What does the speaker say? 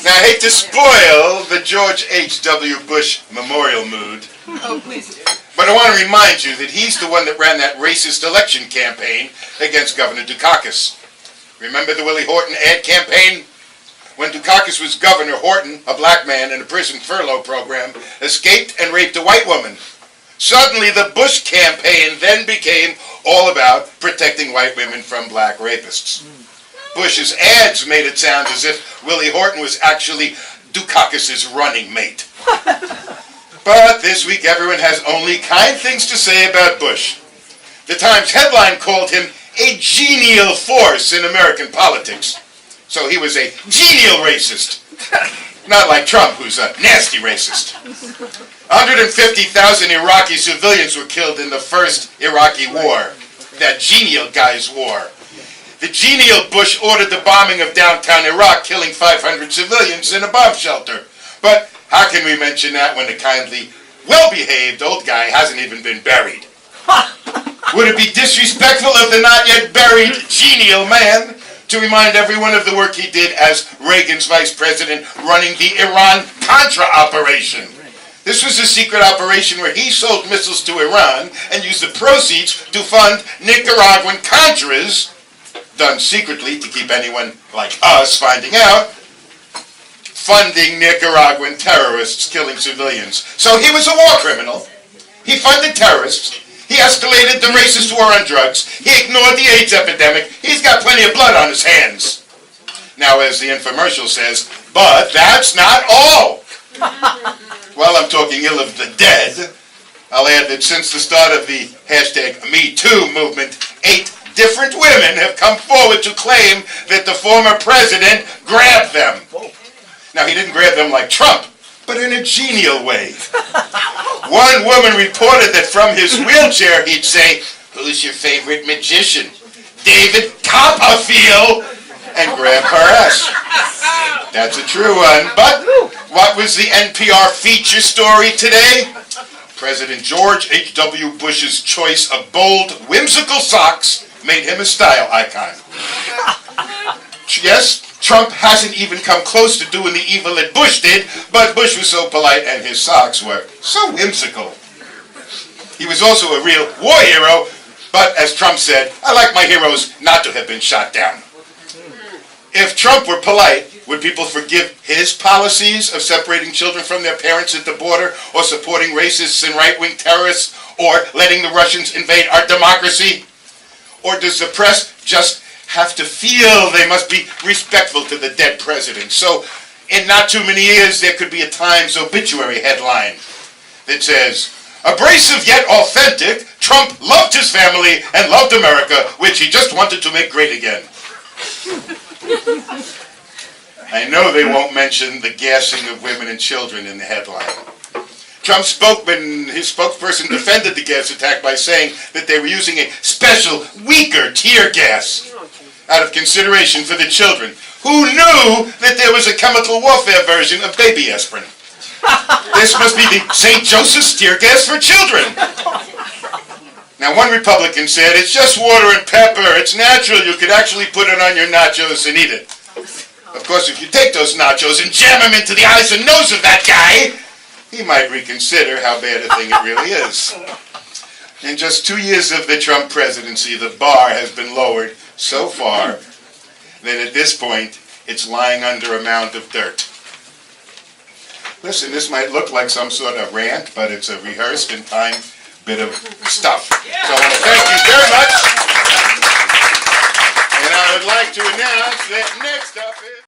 Now, I hate to spoil the George H.W. Bush memorial mood. Oh, please do. But I want to remind you that he's the one that ran that racist election campaign against Governor Dukakis. Remember the Willie Horton ad campaign? When Dukakis was governor, Horton, a black man in a prison furlough program, escaped and raped a white woman. Suddenly, the Bush campaign then became all about protecting white women from black rapists. Bush's ads made it sound as if Willie Horton was actually Dukakis' running mate. But this week, everyone has only kind things to say about Bush. The Times headline called him a genial force in American politics. So he was a genial racist. Not like Trump, who's a nasty racist. 150,000 Iraqi civilians were killed in the first Iraqi war, that genial guy's war. The genial Bush ordered the bombing of downtown Iraq, killing 500 civilians in a bomb shelter. But how can we mention that when the kindly, well-behaved old guy hasn't even been buried? Would it be disrespectful of the not yet buried genial man to remind everyone of the work he did as Reagan's vice president running the Iran-Contra operation? This was a secret operation where he sold missiles to Iran and used the proceeds to fund Nicaraguan Contras, done secretly to keep anyone like us finding out, funding Nicaraguan terrorists killing civilians. So he was a war criminal. He funded terrorists. He escalated the racist war on drugs. He ignored the AIDS epidemic. He's got plenty of blood on his hands. Now, as the infomercial says, but that's not all. While I'm talking ill of the dead, I'll add that since the start of the hashtag #MeToo movement, 8 different women have come forward to claim that the former president grabbed them. Now, he didn't grab them like Trump, but in a genial way. One woman reported that from his wheelchair he'd say, "Who's your favorite magician? David Copperfield," and grab her ass. That's a true one. But what was the NPR feature story today? President George H.W. Bush's choice of bold, whimsical socks made him a style icon. Yes, Trump hasn't even come close to doing the evil that Bush did, but Bush was so polite and his socks were so whimsical. He was also a real war hero, but as Trump said, I like my heroes not to have been shot down. If Trump were polite, would people forgive his policies of separating children from their parents at the border, or supporting racists and right-wing terrorists, or letting the Russians invade our democracy? Or does the press just have to feel they must be respectful to the dead president? So, in not too many years, there could be a Times obituary headline that says, "Abrasive yet authentic, Trump loved his family and loved America, which he just wanted to make great again." I know they won't mention the gassing of women and children in the headline. Trump's his spokesperson defended the gas attack by saying that they were using a special, weaker tear gas out of consideration for the children, who knew that there was a chemical warfare version of baby aspirin. This must be the St. Joseph's tear gas for children. Now, one Republican said, "It's just water and pepper. It's natural. You could actually put it on your nachos and eat it." Of course, if you take those nachos and jam them into the eyes and nose of that guy, he might reconsider how bad a thing it really is. In just 2 years of the Trump presidency, the bar has been lowered so far that at this point, it's lying under a mound of dirt. Listen, this might look like some sort of rant, but it's a rehearsed and timed bit of stuff. So I want to thank you very much. And I would like to announce that next up is...